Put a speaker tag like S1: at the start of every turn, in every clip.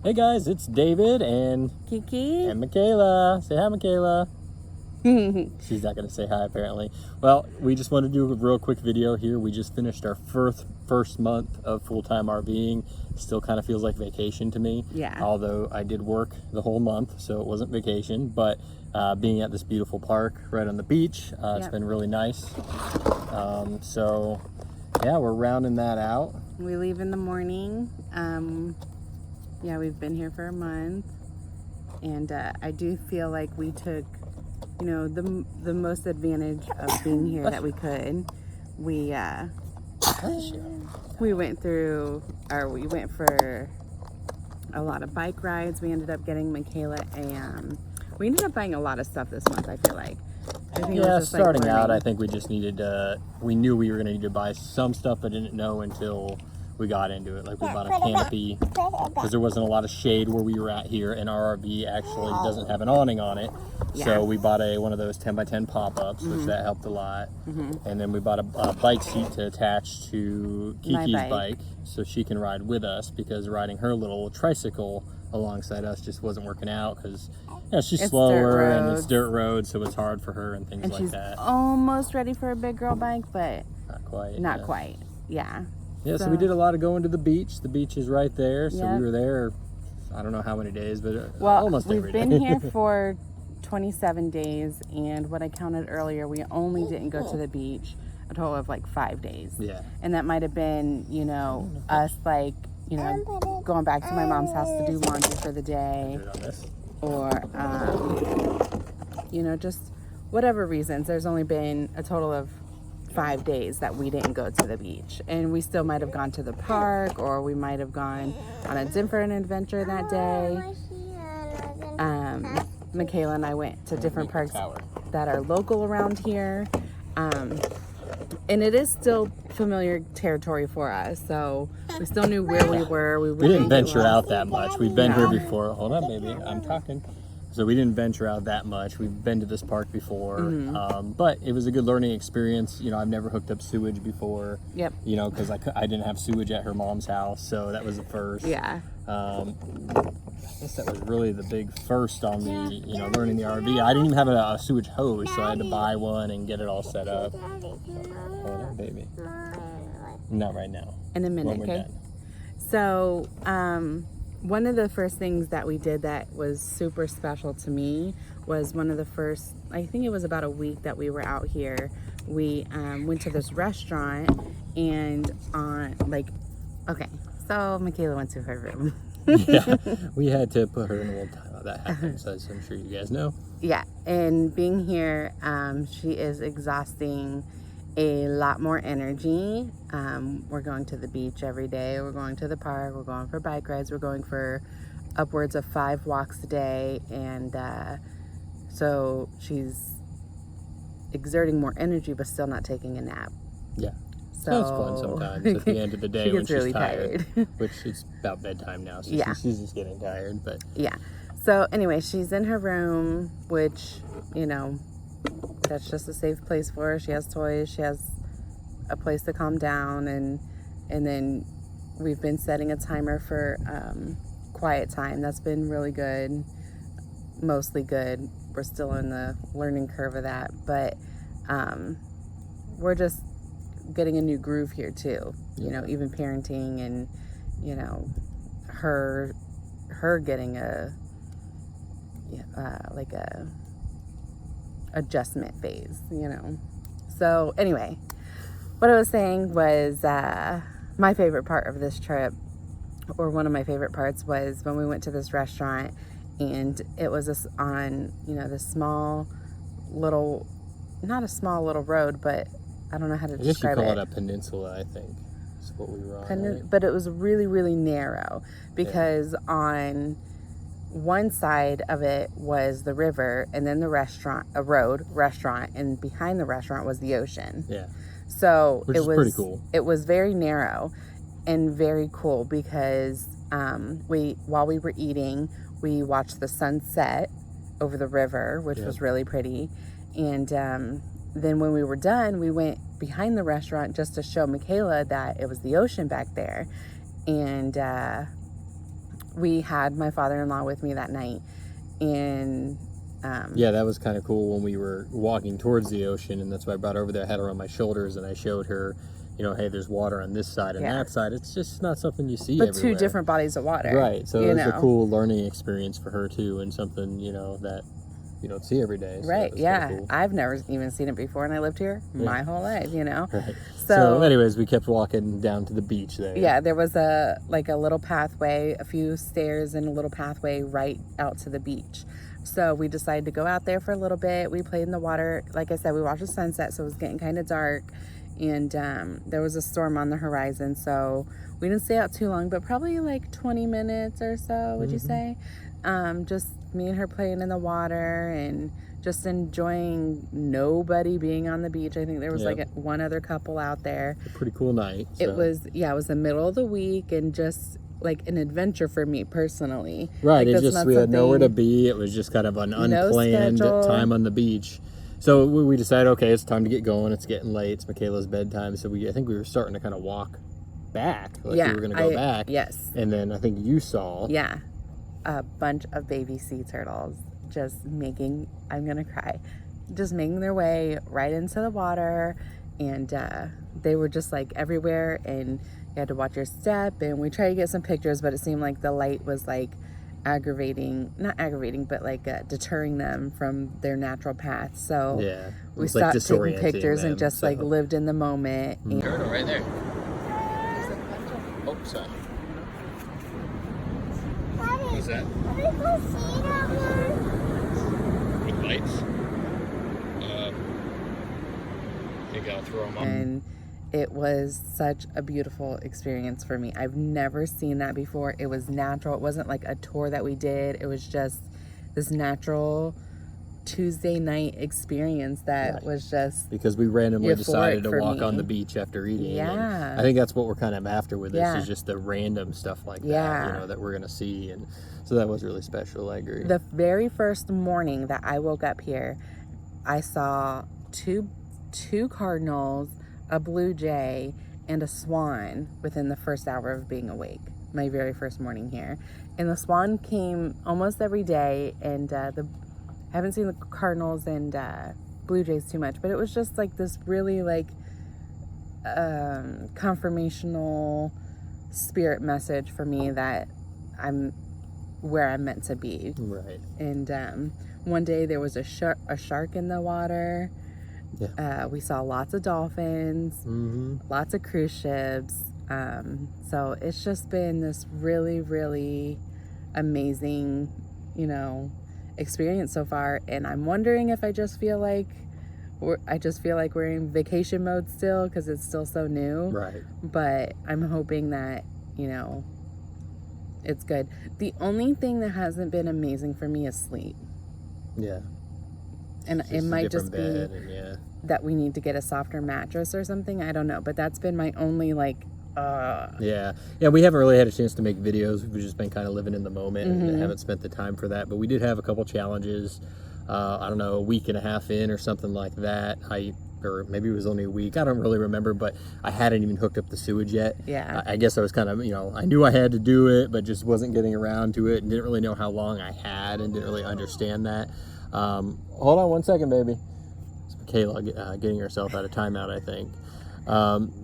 S1: Hey guys, it's David and
S2: Kiki.
S1: Michaela. Say hi, Michaela. She's not going to say hi apparently. Well, we just wanted to do a real quick video here. We just finished our first month of full-time RVing. Still kind of feels like vacation to me.
S2: Yeah.
S1: Although I did work the whole month, so it wasn't vacation. But being at this beautiful park right on the beach, it's been really nice. So yeah, we're rounding that out.
S2: We leave in the morning. Yeah, we've been here for a month, and I do feel like we took, the most advantage of being here that we could. We went for a lot of bike rides. We ended up getting Michaela we ended up buying a lot of stuff this month, I feel like.
S1: Starting out, I think we just needed we knew we were going to need to buy some stuff, but didn't know until we got into it. Like, we bought a canopy because there wasn't a lot of shade where we were at here, and our RV actually doesn't have an awning on it. Yeah. So we bought one of those 10x10 pop-ups, which that helped a lot. And then we bought a bike seat to attach to Kiki's bike so she can ride with us, because riding her little tricycle alongside us just wasn't working out because she's slower and it's dirt road, so it's hard for her and things like that.
S2: She's almost ready for a big girl bike, but
S1: not
S2: quite. Yeah.
S1: Yeah, so we did a lot of going to the beach. The beach is right there, so we were there, I don't know how many days, but almost every day.
S2: We've been here for 27 days, and what I counted earlier, we only didn't go to the beach a total of like 5 days.
S1: Yeah.
S2: And that might have been, us going back to my mom's house to do laundry for the day, or, just whatever reasons. There's only been a total of 5 days that we didn't go to the beach, and we still might have gone to the park, or we might have gone on a different adventure that day. Michaela and I went to different parks that are local around here, and it is still familiar territory for us, so we still knew where we were.
S1: We didn't venture out that much. We've been here before. Hold on, baby, I'm talking. So we didn't venture out that much. We've been to this park before, but it was a good learning experience. I've never hooked up sewage before.
S2: Yep.
S1: Because I didn't have sewage at her mom's house, so that was the first.
S2: Yeah.
S1: I guess that was really the big first on the, learning the RV. I didn't even have a sewage hose, so I had to buy one and get it all set up. Hold on, baby. Not right now.
S2: In a minute, okay? So, one of the first things that we did that was super special to me was one of the first, I think it was about a week that we were out here. We went to this restaurant, and so Michaela went to her room.
S1: Yeah, we had to put her in a little timeout. That happens, as I'm sure you guys know.
S2: Yeah, and being here, she is exhausting a lot more energy. We're going to the beach every day. We're going to the park. We're going for bike rides. We're going for upwards of 5 walks a day. And so she's exerting more energy, but still not taking a nap.
S1: Yeah. So it's fun sometimes at the end of the day when she's
S2: really
S1: tired. Which it's about bedtime now, so she's just getting tired. But
S2: yeah. So anyway, she's in her room, which, that's just a safe place for her. She has toys. She has a place to calm down, and then we've been setting a timer for quiet time. That's been really good, mostly good. We're still in the learning curve of that, but we're just getting a new groove here too. Even parenting, and her getting a adjustment phase, So anyway, what I was saying was my favorite part of this trip, or one of my favorite parts, was when we went to this restaurant, and it was on this small little, not a small little road, but I don't know how to describe it.
S1: I guess you call it a peninsula, I think. That's what we were on. Right?
S2: But it was really, really narrow, because on one side of it was the river, and then the restaurant, a restaurant, and behind the restaurant was the ocean.
S1: Yeah.
S2: So
S1: Which is pretty cool.
S2: It was very narrow and very cool, because while we were eating, we watched the sunset over the river, which was really pretty. And then when we were done, we went behind the restaurant just to show Michaela that it was the ocean back there. And we had my father-in-law with me that night, and
S1: yeah, that was kind of cool when we were walking towards the ocean, and that's why I brought her over there. I had her on my shoulders, and I showed her, you know, hey, there's water on this side and that side. It's just not something you see everywhere.
S2: Two different bodies of water.
S1: Right. So it was a cool learning experience for her too, and something, you know, that you don't see every day. So
S2: right. Yeah.
S1: cool.
S2: I've never even seen it before, and I lived here my whole life, you know.
S1: Right.
S2: So
S1: anyways, we kept walking down to the beach there.
S2: Yeah, there was a little pathway, a few stairs and a little pathway right out to the beach. So we decided to go out there for a little bit. We played in the water. Like I said, we watched the sunset, so it was getting kind of dark. And there was a storm on the horizon, so we didn't stay out too long, but probably like 20 minutes or so, would you say? Just me and her playing in the water and just enjoying nobody being on the beach. I think there was like one other couple out there.
S1: A pretty cool night. So.
S2: It was the middle of the week and just like an adventure for me personally.
S1: Right,
S2: like,
S1: it's just we had nowhere to be. It was just kind of an unplanned time on the beach. So we decided, okay, it's time to get going. It's getting late. It's Michaela's bedtime. So I think we were starting to kind of walk back. Like we were going to go back.
S2: Yes.
S1: And then I think you saw.
S2: Yeah. A bunch of baby sea turtles just making, I'm going to cry, just making their way right into the water. And they were just like everywhere. And you had to watch your step. And we tried to get some pictures, but it seemed like the light was like not aggravating, but like deterring them from their natural path. So we stopped taking pictures and just like lived in the moment.
S1: Turtle right there. Oh, sorry. What's that? With lights? I think I'll throw them on.
S2: And it was such a beautiful experience for me. I've never seen that before. It was natural. It wasn't like a tour that we did. It was just this natural Tuesday night experience that was just
S1: because we randomly decided to walk on the beach after eating.
S2: Yeah.
S1: I think that's what we're kind of after with this is just the random stuff like that, you know, that we're going to see. And so that was really special. I agree.
S2: The very first morning that I woke up here, I saw two cardinals, a blue jay, and a swan within the first hour of being awake. My very first morning here. And the swan came almost every day, and I haven't seen the cardinals and blue jays too much, but it was just like this really like confirmational spirit message for me that I'm where I'm meant to be.
S1: Right.
S2: And one day there was a shark in the water. Yeah. We saw lots of dolphins, lots of cruise ships. So it's just been this really, really amazing, you know, experience so far. And I'm wondering if I just feel like we're in vacation mode still because it's still so new. Right. But I'm hoping that, you know, it's good. The only thing that hasn't been amazing for me is sleep. Yeah. And it might just be that we need to get a softer mattress or something. I don't know. But that's been my only, like,
S1: Yeah, we haven't really had a chance to make videos. We've just been kind of living in the moment and haven't spent the time for that. But we did have a couple challenges. I don't know, a week and a half in or something like that. Or maybe it was only a week. I don't really remember, but I hadn't even hooked up the sewage yet.
S2: Yeah.
S1: I guess I was kind of, you know, I knew I had to do it, but just wasn't getting around to it and didn't really know how long I had and didn't really understand that. Hold on one second, baby. It's Michaela getting herself out of timeout, I think.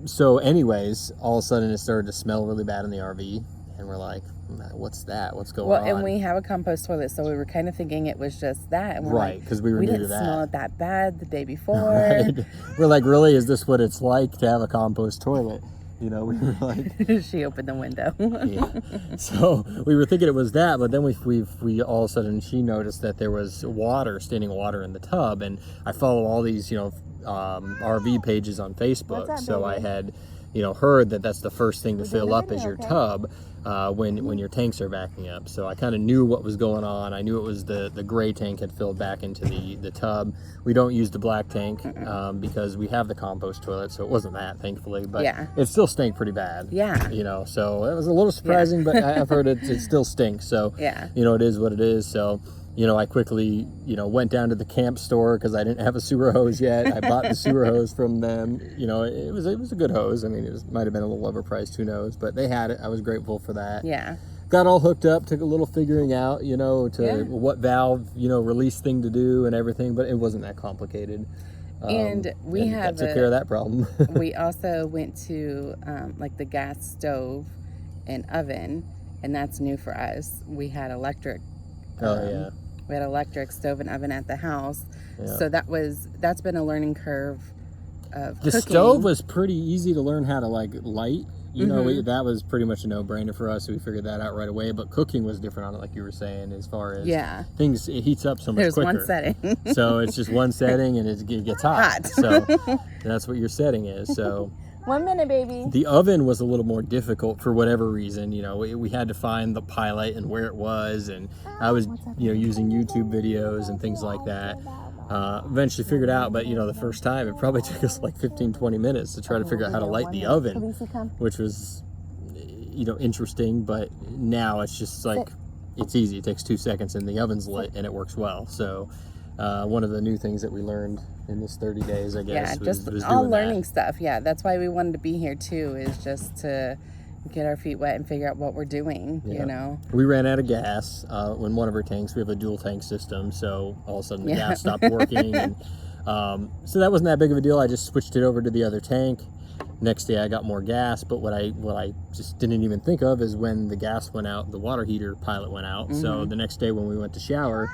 S1: So anyways, all of a sudden it started to smell really bad in the RV, and we're like, what's that? What's going on?
S2: Well, and we have a compost toilet, so we were kind of thinking it was just that.
S1: Right, because we were new to that.
S2: We didn't smell it that bad the day before.
S1: Right. We're like, really, is this what it's like to have a compost toilet? You know, we were like...
S2: She opened the window.
S1: Yeah. So we were thinking it was that, but then we all of a sudden, she noticed that there was standing water in the tub, and I follow all these, you know, RV pages on Facebook. So I had, you know, heard that that's the first thing to fill up is your tub when your tanks are backing up. So I kind of knew what was going on. I knew it was the gray tank had filled back into the tub. We don't use the black tank because we have the compost toilet, so it wasn't that, thankfully. But it still stank pretty bad. Yeah. You know, so it was a little surprising, but I've heard it still stinks. So, you know, it is what it is. So, you know, I quickly, you know, went down to the camp store because I didn't have a sewer hose yet. I bought the sewer hose from them. You know, it was a good hose. I mean, might have been a little overpriced, who knows? But they had it. I was grateful for that.
S2: Yeah.
S1: got all hooked up, took a little figuring out, you know, to what valve, you know, release thing to do and everything, but it wasn't that complicated.
S2: And
S1: that took care of that problem.
S2: We also went to like the gas stove and oven, and that's new for us. We had electric. We had electric stove and oven at the house, so that's been a learning curve of
S1: the
S2: cooking.
S1: Stove was pretty easy to learn how to like light. You know, that was pretty much a no-brainer for us. So we figured that out right away. But cooking was different on it, like you were saying, as far as things. It heats up so much quicker.
S2: There's one setting.
S1: So it's just one setting, and it gets hot. So that's what your setting is. So
S2: 1 minute, baby.
S1: The oven was a little more difficult for whatever reason. You know, we had to find the pilot and where it was, and I was, you know, using YouTube videos and things like that. Eventually figured out, but you know, the first time it probably took us like 15-20 minutes to try to figure out how to light the oven, which was, you know, interesting. But now it's just like it's easy. It takes 2 seconds and the oven's lit and it works well. So one of the new things that we learned in this 30 days, I guess, was
S2: all
S1: doing
S2: learning
S1: that.
S2: stuff. Yeah, that's why we wanted to be here too, is just to get our feet wet and figure out what we're doing. You know,
S1: we ran out of gas in one of our tanks. We have a dual tank system, so all of a sudden the gas stopped working, and so that wasn't that big of a deal. I just switched it over to the other tank. Next day I got more gas, but what I just didn't even think of is when the gas went out, the water heater pilot went out. So the next day when we went to shower,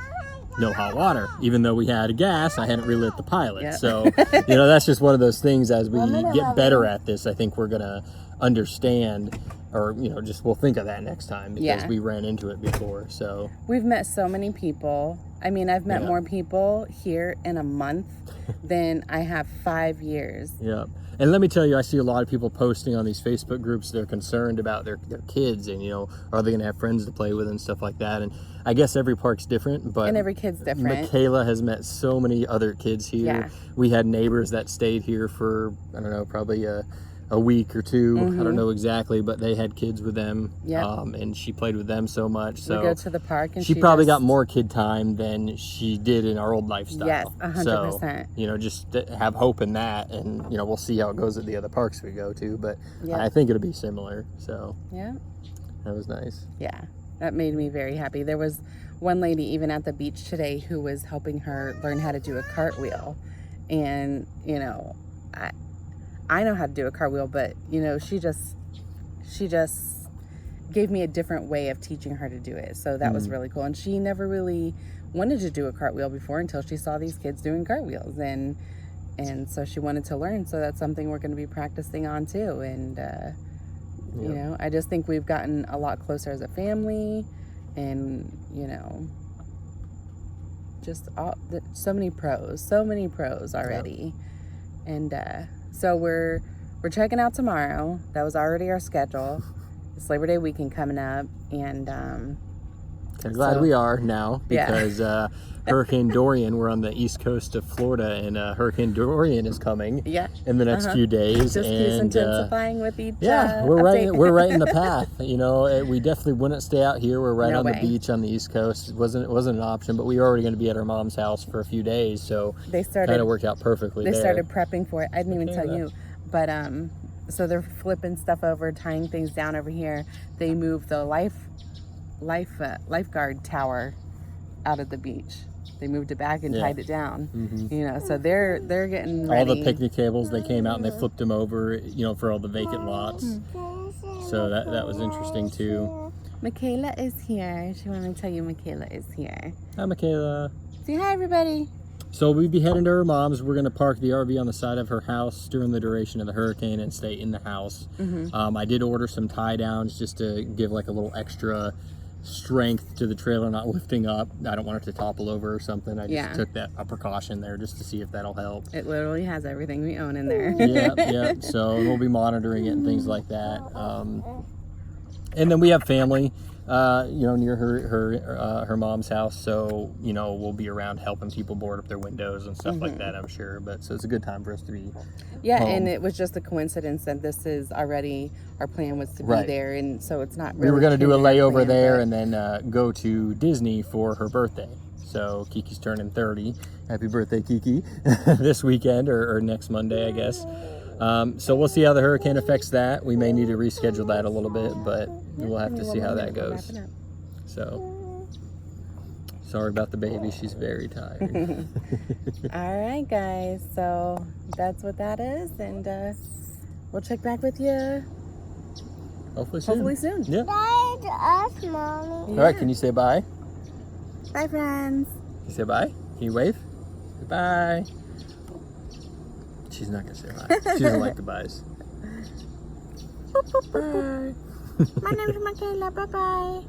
S1: no hot water. Even though we had gas, I hadn't relit the pilot. So you know, that's just one of those things. As we get better at this, I think we're gonna understand, or you know, just we'll think of that next time, because we ran into it before. So
S2: we've met so many people. I mean, I've met more people here in a month than I have 5 years.
S1: And let me tell you, I see a lot of people posting on these Facebook groups. They're concerned about their kids, and you know, are they gonna have friends to play with and stuff like that. And I guess every park's different, but
S2: and every kid's different.
S1: Michaela has met so many other kids here. We had neighbors that stayed here for, I don't know, probably a week or two. I don't know exactly, but they had kids with them. And she played with them so much. So
S2: we go to the park, and
S1: she probably got more kid time than she did in our old lifestyle.
S2: Yes, 100%.
S1: So, you know, just have hope in that, and you know, we'll see how it goes at the other parks we go to, but I think it'll be similar. So that was nice. That
S2: made me very happy. There was one lady even at the beach today who was helping her learn how to do a cartwheel, and you know, I know how to do a cartwheel, but you know, she just gave me a different way of teaching her to do it. So that was really cool. And she never really wanted to do a cartwheel before until she saw these kids doing cartwheels, and so she wanted to learn. So that's something we're going to be practicing on too. And you know, I just think we've gotten a lot closer as a family, and you know, just so many pros already. And so we're checking out tomorrow. That was already our schedule. It's Labor Day weekend coming up, and I'm
S1: glad we are now, because Hurricane Dorian, we're on the east coast of Florida, and Hurricane Dorian is coming in the next few days.
S2: Just keeps intensifying with each
S1: we're right in the path. You know, we definitely wouldn't stay out here. We're right on the beach on the east coast. It wasn't an option, but we were already going to be at our mom's house for a few days, so it kind of worked out perfectly. They
S2: started prepping for it. I didn't even tell you, but so they're flipping stuff over, tying things down over here. They moved the lifeguard tower out of the beach. They moved it back and tied it down. You know, so they're getting ready.
S1: All the picnic tables, they came out and they flipped them over, you know, for all the vacant lots. So that was interesting too.
S2: Michaela is here. She wanted to tell you Michaela is here.
S1: Hi, Michaela.
S2: Say hi, everybody.
S1: So we'll be heading to her mom's. We're going to park the RV on the side of her house during the duration of the hurricane and stay in the house. I did order some tie downs just to give like a little extra strength to the trailer not lifting up. I don't want it to topple over or something. I just took a precaution there just to see if that'll help.
S2: It literally has everything we own in there.
S1: Yeah. So we'll be monitoring it and things like that. And then we have family, you know, near her mom's house. So, you know, we'll be around helping people board up their windows and stuff like that, I'm sure. But so it's a good time for us to be home.
S2: And it was just a coincidence that this is already, our plan was to be there. And so it's not really.
S1: We were going to do a layover there and then go to Disney for her birthday. So Kiki's turning 30. Happy birthday, Kiki, this weekend or next Monday, I guess. So we'll see how the hurricane affects that. We may need to reschedule that a little bit, but And we'll have to see how that goes. So, sorry about the baby. She's very tired.
S2: All right, guys. So that's what that is, and we'll check back with you
S1: Hopefully soon. Yeah.
S3: That's us, Mommy.
S1: All right. Can you say bye?
S2: Bye, friends.
S1: Can you say bye? Can you wave? Bye. She's not gonna say bye. She doesn't like the byes.
S2: Bye. My name is Michaela. Bye-bye.